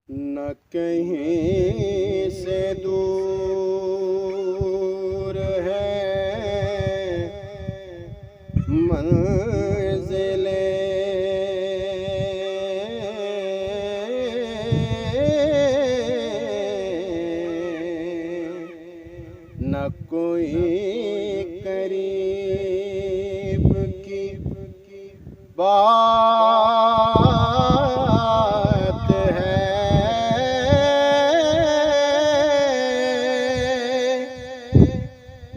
न कहीं से दूर है मंजिले, न कोई करीब की बात है।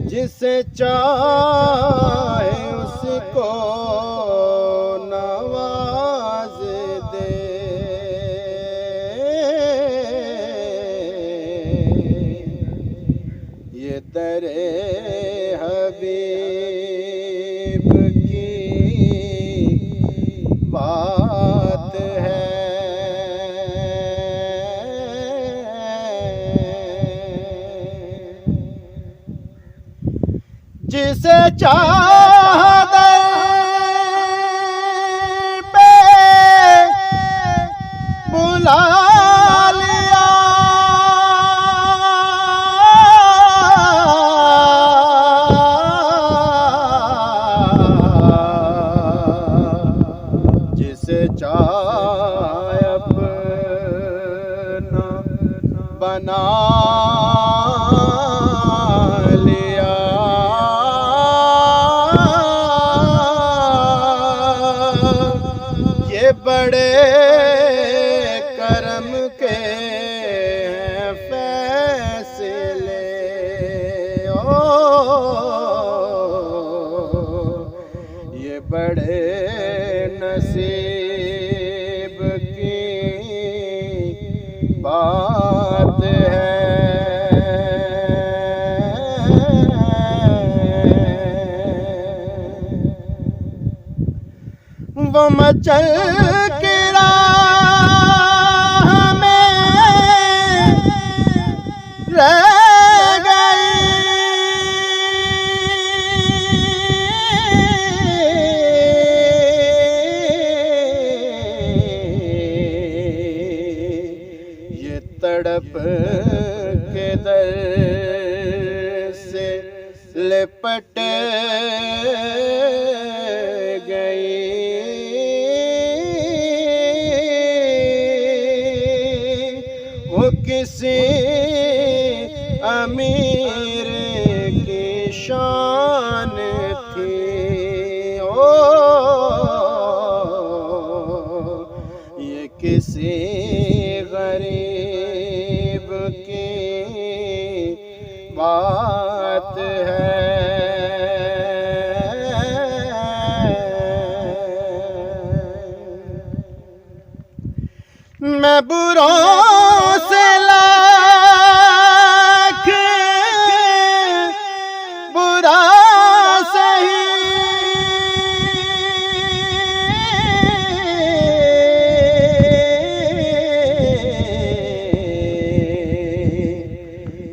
जिसे चाहे उसको नवाज दे, ये दरे हबीब की बात है। जिसे चाहता पे बुला लिया, जिसे चाहे अपना बना लिया। ये बड़े करम के हैं फैसले, ओ ये बड़े नसीब की बात है। वो मचल के राह में रह गई, ये तड़प के दर से लिपट गई। वो किसी अमीर की शान थी, ओ ये किसी गरीब की बात है। मैं बुरों से लाख बुरा सही,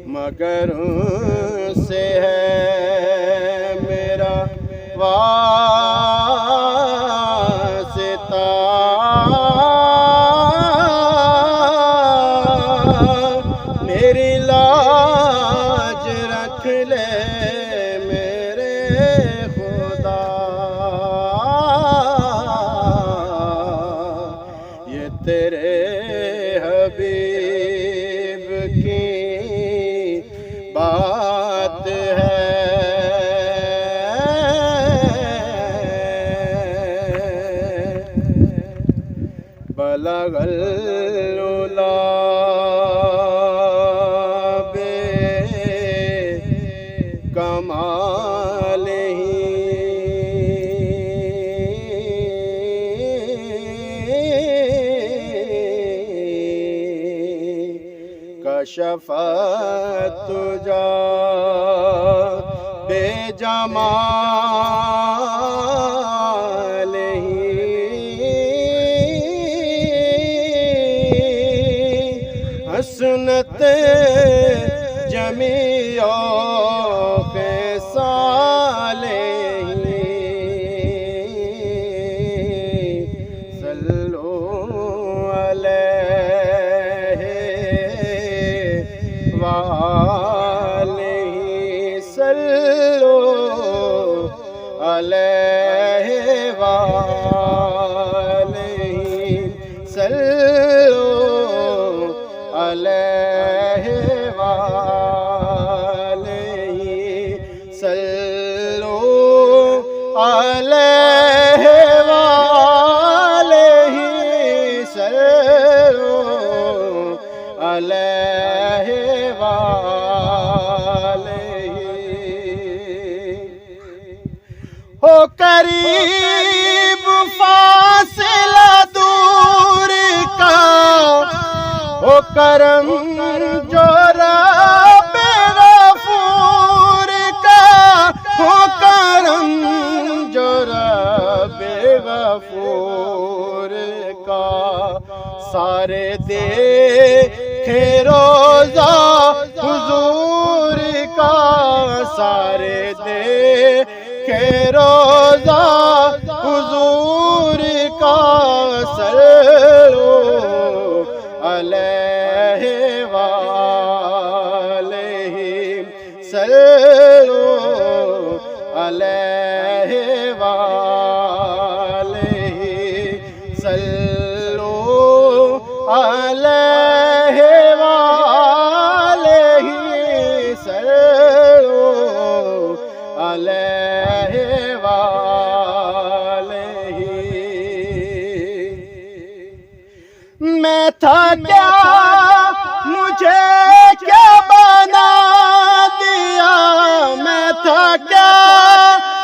मगर उससे है मेरा वास्ता। मेरी लाज रख ले मेरे खुदा, ये तेरे हबीब की बात है। बलगल उला कमाल ही, कशफत तुझा बेजमाल ही, हसनत जमियो के साले सल्लो अलैहि वालैहि सल्लो अलैहि वालैहि सल्लो अलैहि वालैहि सल्लो अलैहि वालैहि सल्लो अलैहि वालैहि। हो करीब फासिला दूर का, हो करम जो रब गफूर का, हो करम जो रब गफूर का। सारे देखे रोज़ा हुजूर का, सारे देखे रोज़ा हुजूर का। सल्लो अलैहि वालैहि सल्लो अलैहि वालैहि सल्लो अलैहि वालैहि सल्लो अलैहि वालैहि। मैं था क्या, मुझे क्या बना दिया, मैं था क्या,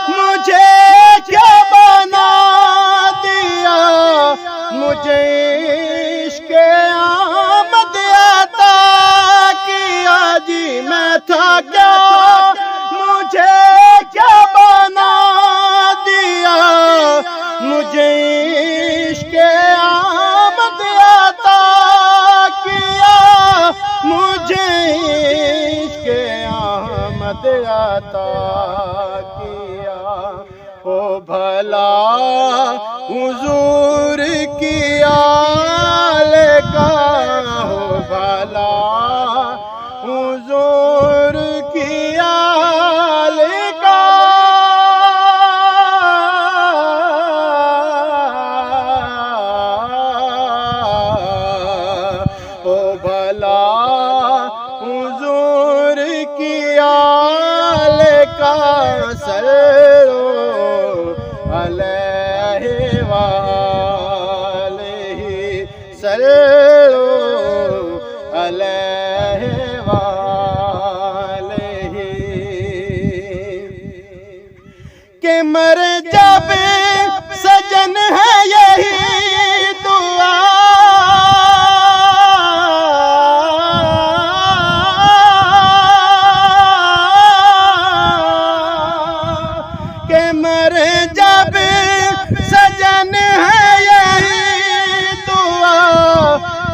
मुझे क्या बना दिया। मुझे इश्क़ आमद अता किया जी, मैं था क्या, मुझे क्या बना दिया। मुझे इश्क़ आमद अता किया, मुझे इश्क़ आमद अता किया। ओ भला हुजूर की आल का, हो भला हुजूर की आल का। ओ भला हुजूर की आल का। सल्लो अलैहि वालैहि सल्लो अलैहि वालैहि। के मर जब सजन है यही दुआ, के मर जब सजन है यही दुआ।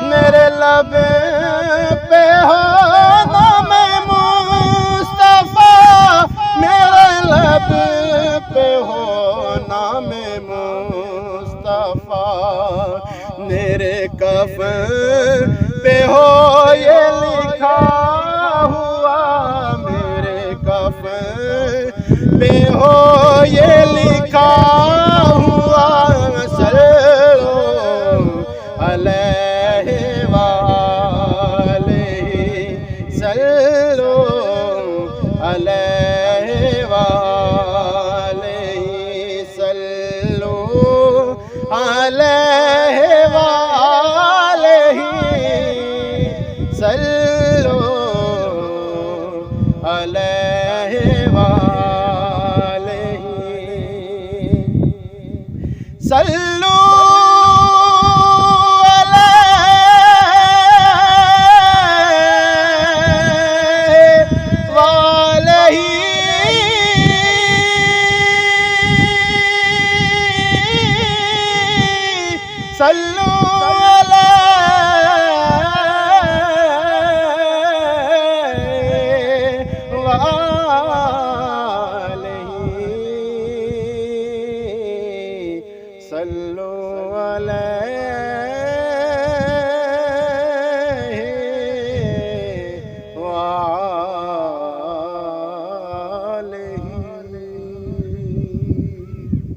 मेरे लब पे हो नाम मुस्तफा, मेरे लब पे हो नाम मुस्तफा। मेरे कफ़न पे हो ये लिखा हुआ, मेरे कफ़न पे हो ये लिखा हुआ। सल्लो अलैहि